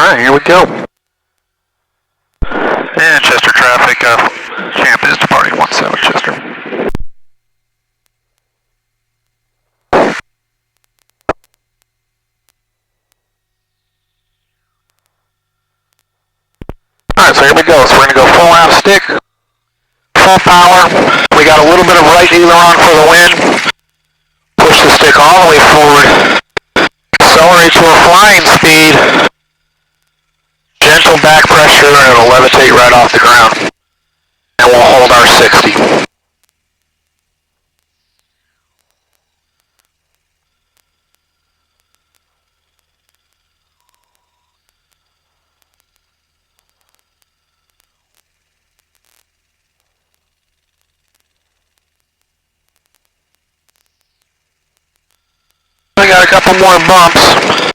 Alright, here we go. And Chester traffic, Champ is departing 17 Chester. Alright, so here we go. So we're going to go full out stick, full power. We got a little bit of right aileron for the wind. Push the stick all the way forward. Accelerate to a flying speed. Gentle back pressure and it'll levitate right off the ground. And we'll hold our 60. We got a couple more bumps.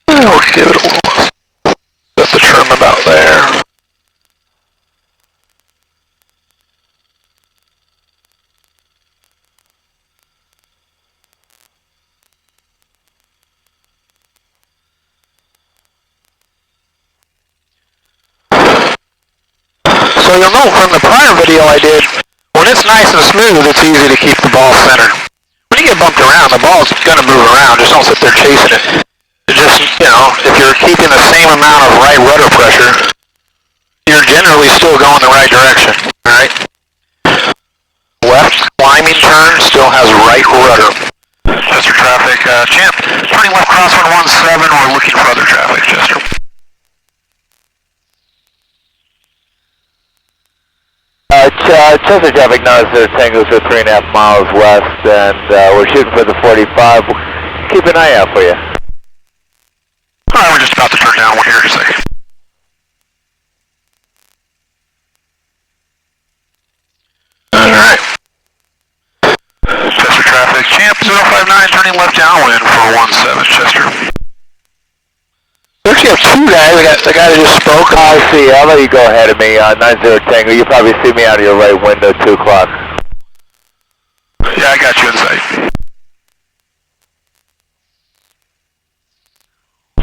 We'll give it a little, set the trim about there. So you'll know from the prior video I did, when it's nice and smooth, it's easy to keep the ball centered. When you get bumped around, the ball's going to move around, just don't sit there chasing it. Just, you know, if you're keeping the same amount of right rudder pressure, you're generally still going the right direction, alright? Left climbing turn still has right rudder. Chester traffic, Champ, turning left crosswind 17, we're looking for other traffic, Chester. Chester traffic now is Tango to 3.5 miles west, and we're shooting for the 45. Keep an eye out for you. Alright, we're just about to turn down one here in a second. Alright. Chester traffic, Champ 059 turning left downwind for 17 Chester. We actually have two guys. We got the guy that just spoke. I see. I'll let you go ahead of me. 90 Tango. You probably see me out of your right window, 2 o'clock. Yeah, I got you in sight.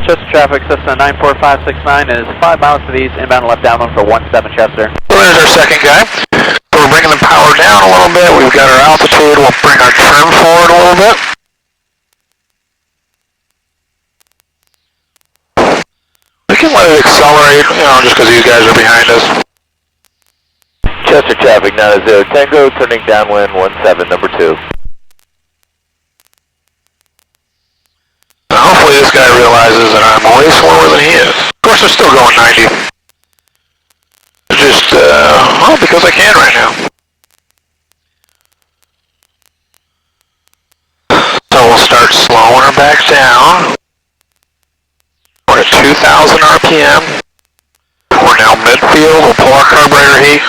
Chester traffic, Cessna 94569 is 5 miles to the east, inbound left downwind for 17 Chester. So there's our second guy. So we're bringing the power down a little bit. We've got our altitude. We'll bring our trim forward a little bit. We can let it accelerate, you know, just because these guys are behind us. Chester traffic, 90 Tango, turning downwind 17, number 2. Now hopefully this guy realizes that I'm way slower than he is. Of course, they're still going 90. Just, well, because I can right now. So we'll start slowing her back down. We're at 2,000 RPM. We're now midfield. We'll pull our carburetor heat.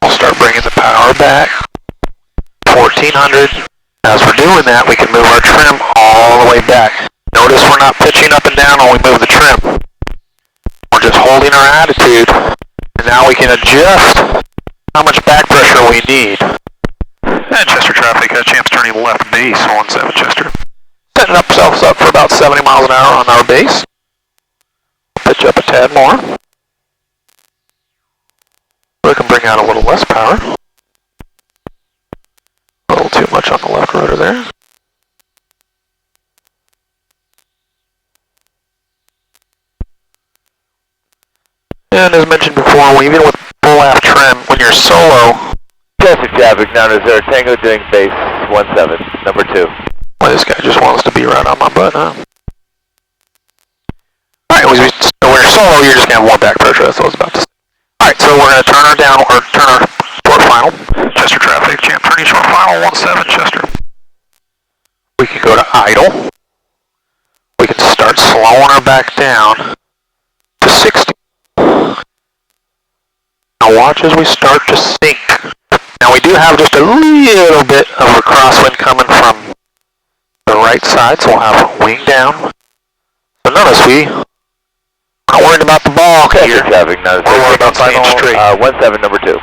We'll start bringing the power back. 1400. As we're doing that, we can move our trim all the way back. Notice we're not pitching up and down when we move the trim. We're just holding our attitude, and now we can adjust how much back pressure we need. And Chester traffic, Champ's turning left base, 17 Chester. Setting ourselves up for about 70 miles an hour on our base. Pitch up a tad more. We can bring out a little less power. A little too much on the left rudder there. And as mentioned before, even with full aft trim, when you're solo, Chester traffic, 90 Tango, doing base 17, number 2. Well, this guy just wants to be right on my butt, huh? Alright, when you're solo, you're just going to have more back pressure, that's what I was about to say. Alright, so we're going to turn her down, or turn her short final. Chester traffic, Champ turning short final, 17 Chester. We can go to idle. We can start slowing her back down to 60. Now watch as we start to sink. Now we do have just a little bit of a crosswind coming from the right side, so we'll have wing down. So notice we not worried about the ball here. Traffic, We're worried about staying straight. 17, number 2.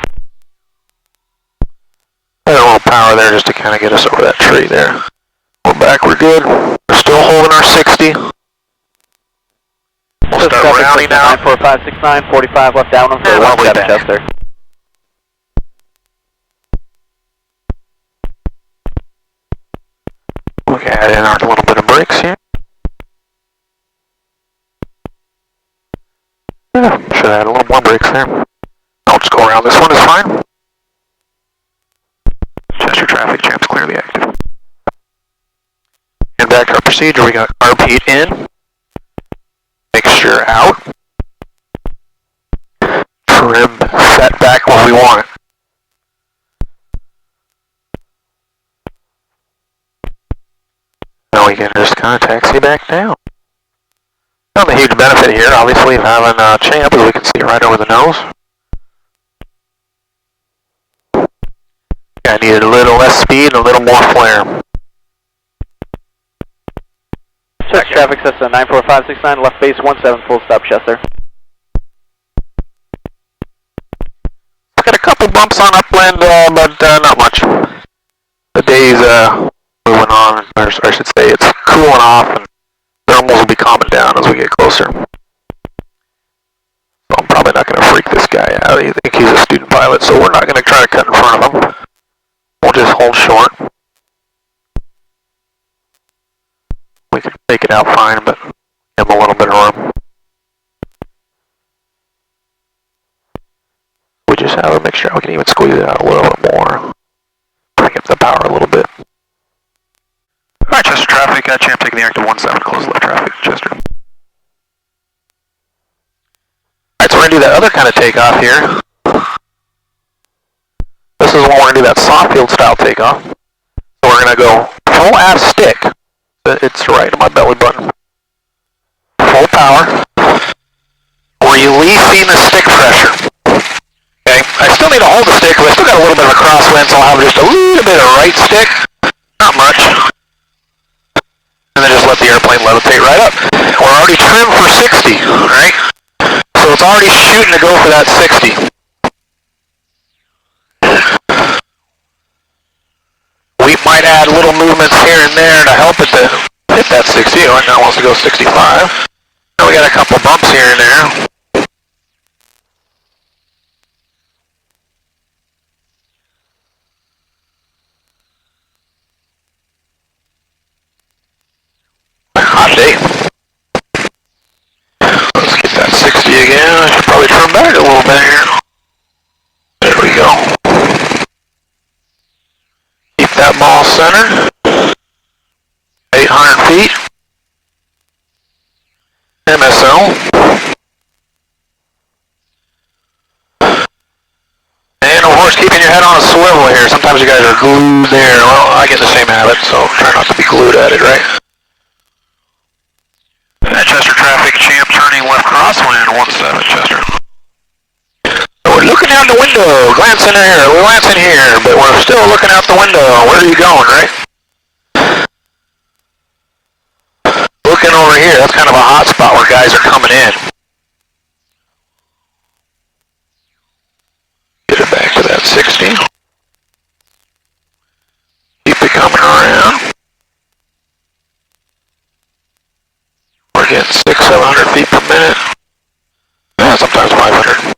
And we'll power there just to kind of get us over that tree there. We're back, we're good. We're still holding our 60. We'll start rounding now. 94569, 45 left downwind for 17 Chester. We can add in our little bit of brakes here. Yeah, should add a little more brakes there. I'll just go around this one, is fine. Chester traffic, Champ's clearly active. And back to our procedure, we got carb heat in. Mixture out. Trim set back where we want it. Now we can just kind of taxi back down. Not a huge benefit here, obviously, of having a Champ, as we can see right over the nose. I needed a little less speed and a little more flare. Chester traffic system 94569, left base 17, full stop Chester. Got a couple bumps on upland, but not much. The day's moving on, or I should say it's cooling off, and thermals will be calming down as we get closer. So I'm probably not going to freak this guy out. I think he's a student pilot, so we're not going to try to cut in front of him. We'll just hold short. We can take it out fine, but give him a little bit of room. We just have a mixture. We can even squeeze it out a little bit more. Bring up the power a little bit. Alright, Chester traffic, Champ taking the active 17, close left traffic, Chester. Alright, so we're going to do that other kind of takeoff here. This is when we're going to do that soft field style takeoff. So we're going to go full aft stick. It's right on my belly button. Full power. Releasing the stick pressure. Okay, I still need to hold the stick, but I still got a little bit of a crosswind, so I'll have just a little bit of right stick. Not much. And then just let the airplane levitate right up. We're already trimmed for 60, right? So it's already shooting to go for that 60. We might add little movements here and there to help it to hit that 60. Right now it wants to go 65. Now we got a couple bumps here and there. Hot day. Let's get that 60 again. I should probably turn back a little bit here. There we go. Keep that ball centered. 800 feet. MSL. And of course keeping your head on a swivel here. Sometimes you guys are glued there. Well, I get the same habit, so try not to be glued at it, right? Chester traffic, Champ turning left crosswind, 17 Chester. So we're looking out the window, glancing here, we're glancing here, but we're still looking out the window. Where are you going, right? Looking over here, that's kind of a hot spot where guys are coming in. Get it back to that 60. Keep it coming around. We're getting 600-700 feet per minute. Sometimes 500.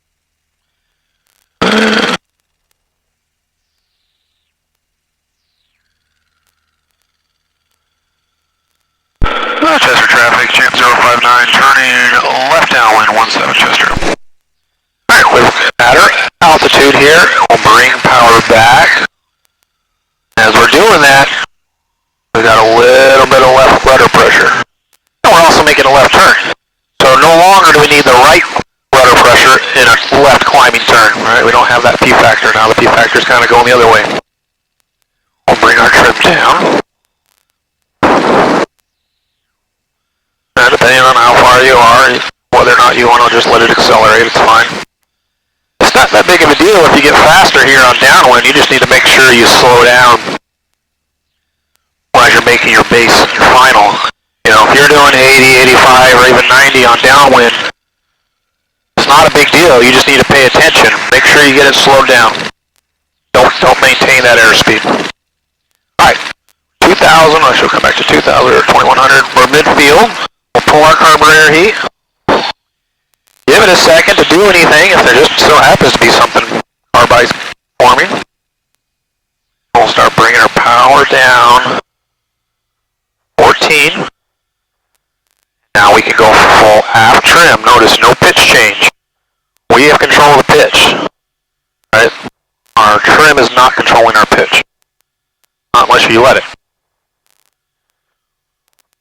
Chester traffic, Champ 059, turning left downwind, 17 Chester. Alright, we're at our altitude here. We'll bring power back. As we're doing that, we got a little bit of left rudder pressure. And we're also making a left turn. So no longer do we need the right rudder pressure in a left climbing turn, right? We don't have that P factor now. The P factor is kind of going the other way. We'll bring our trim down. Now, depending on how far you are, whether or not you want to just let it accelerate, it's fine. It's not that big of a deal if you get faster here on downwind. You just need to make sure you slow down as you're making your base and your final. You know, if you're doing 80, 85, or even 90 on downwind, it's not a big deal. You just need to pay attention. Make sure you get it slowed down. Don't don't maintain that airspeed. Alright, 2000, I should come back to 2000 or 2100. We're midfield. We'll pull our carburetor heat. Give it a second to do anything if there just so happens to be something carbide's forming. We'll start bringing our power down. 14. Now we can go full aft trim. Notice no pitch change. We have control of the pitch. Right? Our trim is not controlling our pitch. Not unless you let it.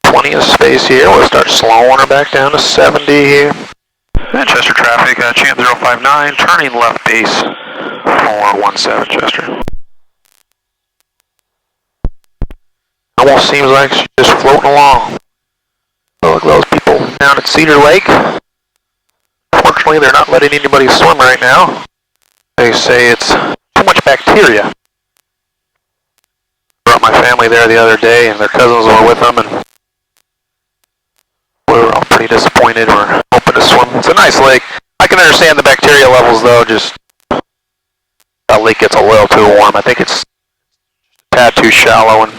Plenty of space here. We'll start slowing her back down to 70 here. Manchester traffic, Champ 059, turning left base 417 Chester. Almost seems like she's just floating along. Look at those people down at Cedar Lake. Fortunately, they're not letting anybody swim right now. They say it's too much bacteria. I brought my family there the other day, and their cousins were with them, and we were all pretty disappointed. We're hoping to swim. It's a nice lake. I can understand the bacteria levels, though. Just that lake gets a little too warm. I think it's a tad too shallow, and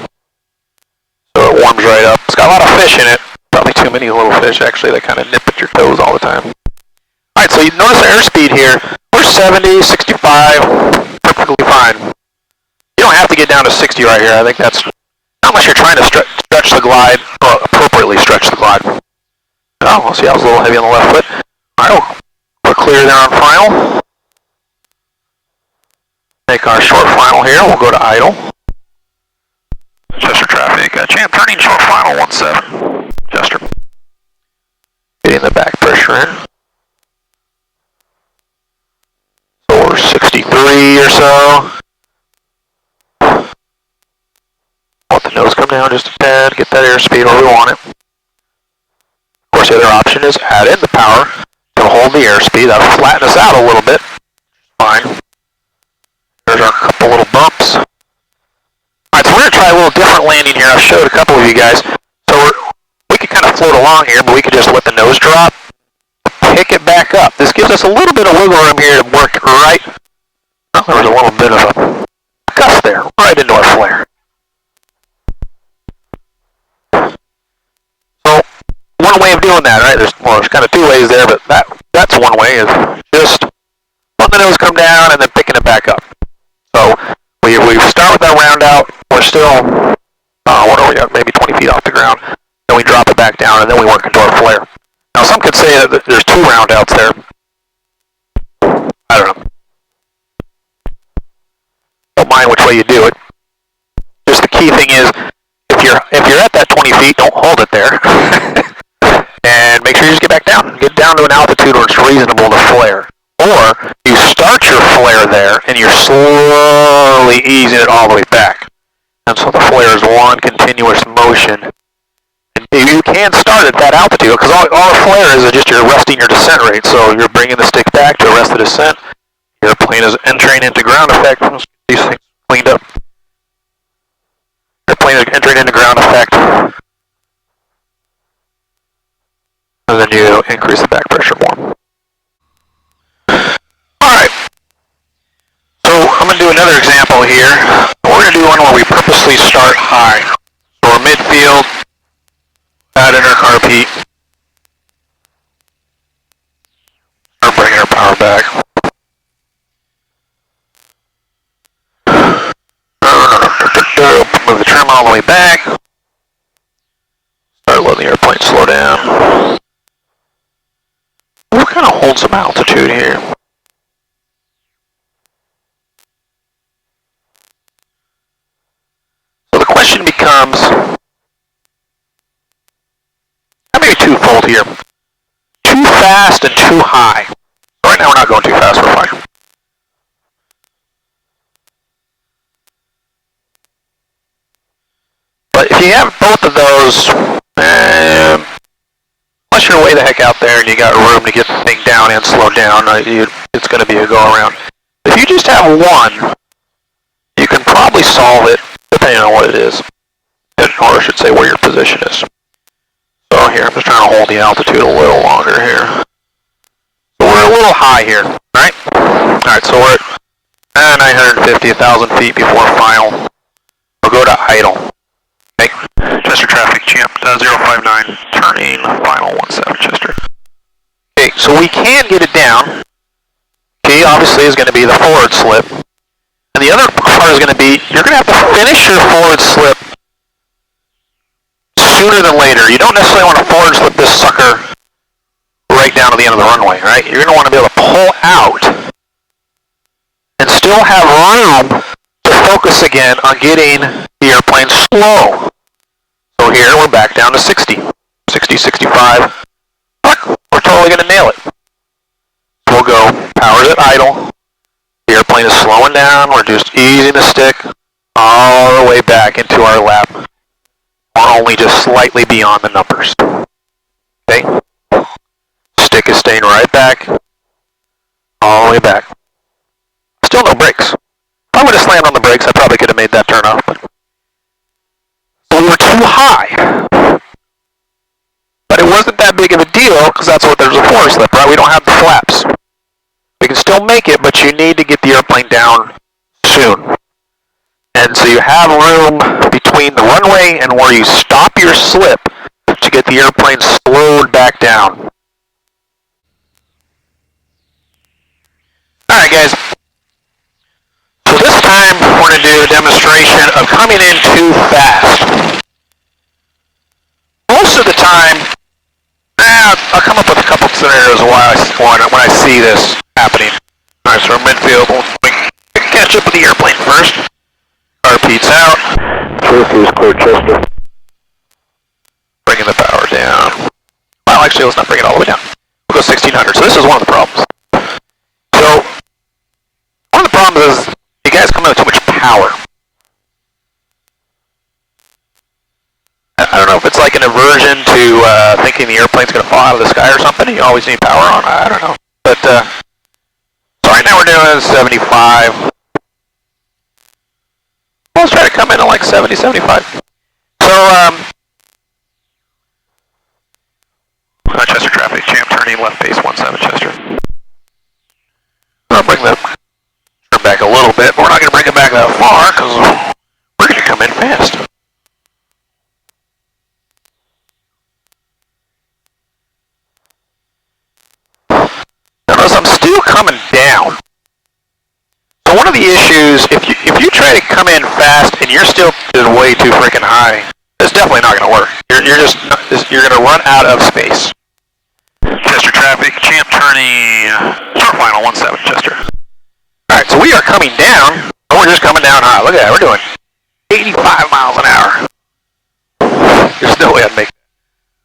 so it warms right up. It's got a lot of fish in it. Probably too many little fish, actually, that kind of nip at your toes all the time. Alright, so you notice the airspeed here. We're 70, 65, perfectly fine. You don't have to get down to 60 right here. I think that's, not unless you're trying to stretch the glide, or appropriately stretch the glide. Oh, we'll see, I was a little heavy on the left foot. Alright, we're clear there on final. Make our short final here. We'll go to idle. Chester traffic, Champ turning short final 17. Chester. Getting the back pressure in. So we're 63 or so. Let the nose come down just a tad, get that airspeed where we want it. Of course, the other option is add in the power to hold the airspeed. That'll flatten us out a little bit. Fine. There's our couple little bumps. Alright, so we're going to try a little different landing here. I've showed a couple of you guys. So we can kind of float along here, but we can just let the nose drop, pick it back up. This gives us a little bit of wiggle room here to work right. Oh, there was a little bit of a gust there, right into our flare. So one way of doing that, right? There's kind of two ways there, but that's one way is just letting the nose come down and then picking it back up. So we start with that round out. We're still, what are we at? Maybe 20 feet off the ground. Then we drop it back down, and then we work into our flare. Now, some could say that there's two round outs there. I don't know. Don't mind which way you do it. Just the key thing is, if you're at that 20 feet, don't hold it there. And make sure you just get back down. Get down to an altitude where it's reasonable to flare. Or you start your flare there, and you're slowly easing it all the way back. And so the flare is one continuous motion. And you can start at that altitude, because all a flare is just you're arresting your descent rate. So you're bringing the stick back to arrest the descent. Your airplane is entering into ground effect. Let's get these things cleaned up. Airplane is entering into ground effect. And then you increase the back pressure more. Alright. So I'm going to do another example here. We're going to do one where we purposely start high. So we're midfield. Add in our carb heat. Start bringing our power back. Move the trim all the way back. Start letting the airplane slow down. We'll kind of hold some altitude here. So the question becomes, how many twofold here? Too fast and too high. Right now we're not going too fast, we're fine. But if you have both of those, unless you're way the heck out there and you got room to get the thing down and slow down, it's going to be a go-around. If you just have one, you can probably solve it depending on what it is. Or I should say where your position is. So here, I'm just trying to hold the altitude a little longer here. So we're a little high here, right? Alright, so we're at 950, 1,000 feet before final. We'll go to idle. Okay. Chester traffic, Champ 059, turning final 17 Chester. Okay, so we can get it down. Okay, obviously is going to be the forward slip. And the other part is going to be, you're going to have to finish your forward slip sooner than later. You don't necessarily want to forward slip this sucker right down to the end of the runway, right? You're going to want to be able to pull out and still have room to focus again on getting the airplane slow. So here we're back down to 60, 65. We're totally going to nail it. We'll go powers at idle. The airplane is slowing down. We're just easing the stick all the way back into our lap. We're only just slightly beyond the numbers. Okay? Stick is staying right back. All the way back. Still no brakes. If I would have slammed on the brakes, I probably could have made that turn off. But so we were too high. But it wasn't that big of a deal, because that's what there's a forward slip, right? We don't have the flaps. We can still make it, but you need to get the airplane down soon. And so you have room between the runway and where you stop your slip to get the airplane slowed back down. Alright guys, so this time we're going to do a demonstration of coming in too fast. Most of the time, I'll come up with a couple of scenarios when I see this happening. Alright, so we're midfield, we'll catch up with the airplane first. Car Pete's out. Truth is clear, Chester. Bringing the power down. Well, actually, let's not bring it all the way down. We'll go 1600. So this is one of the problems. So, one of the problems is you guys come in with too much power. I don't know if it's like an aversion to thinking the airplane's going to fall out of the sky or something. You always need power on. I don't know. But, so right now we're doing 75. Let's try to come in at like 70, 75. So, Chester traffic, Champ turning left base 17 Chester. I'll bring the turn back a little bit, but we're not going to bring it back that far because we're going to come in fast. Notice I'm still coming down. So one of the issues, if you try to come in fast and you're still way too freaking high, it's definitely not going to work. You're going to run out of space. Chester traffic, Champ turning short final 17 Chester. All right, so we are coming down, and we're just coming down high. Look at that, we're doing 85 miles an hour. There's no way I'd make that.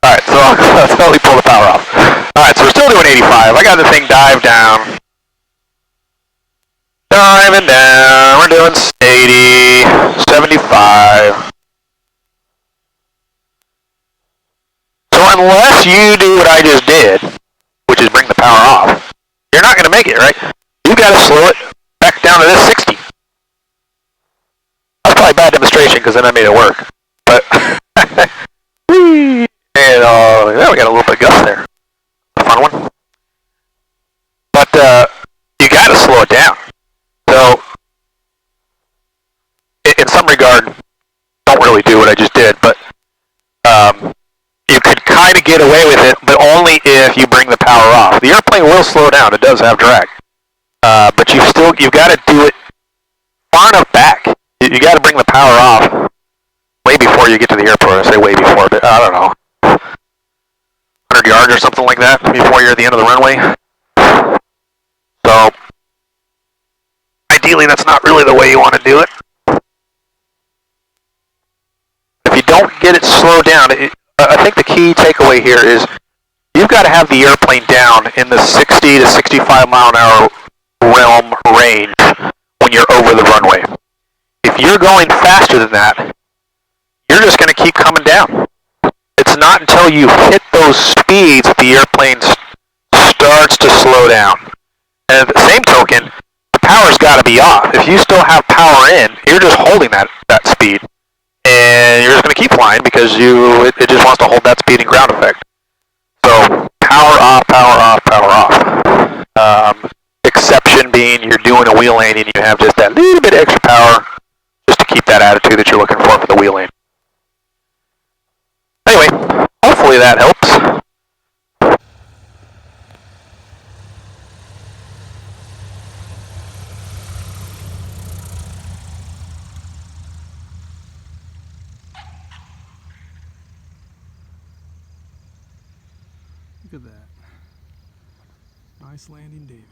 All right, so let's totally pull the power off. All right, so we're still doing 85. I got the thing dive down. Diving down, we're doing 80, 75. So unless you do what I just did, which is bring the power off, you're not going to make it, right? You got to slow it back down to this 60. That's probably a bad demonstration because then I made it work. But, and yeah, we got a little bit of gust there. A fun one. But you got to slow it down. So, in some regard, don't really do what I just did, but you could kind of get away with it, but only if you bring the power off. The airplane will slow down. It does have drag. But you've got to do it far enough back. You got to bring the power off way before you get to the airport. I say way before, but I don't know, 100 yards or something like that before you're at the end of the runway. So, ideally, that's not really the way you want to do it. If you don't get it slowed down, I think the key takeaway here is you've got to have the airplane down in the 60 to 65 mile an hour realm range when you're over the runway. If you're going faster than that, you're just going to keep coming down. It's not until you hit those speeds that the airplane starts to slow down. And at the same token, the power's got to be off. If you still have power in, you're just holding that speed. And you're just going to keep flying because it just wants to hold that speed and ground effect. So, power off, power off, power off. Exception reason being you're doing a wheel landing, you have just that little bit extra power just to keep that attitude that you're looking for the wheel landing. Anyway, hopefully that helps. Look at that. Nice landing, David.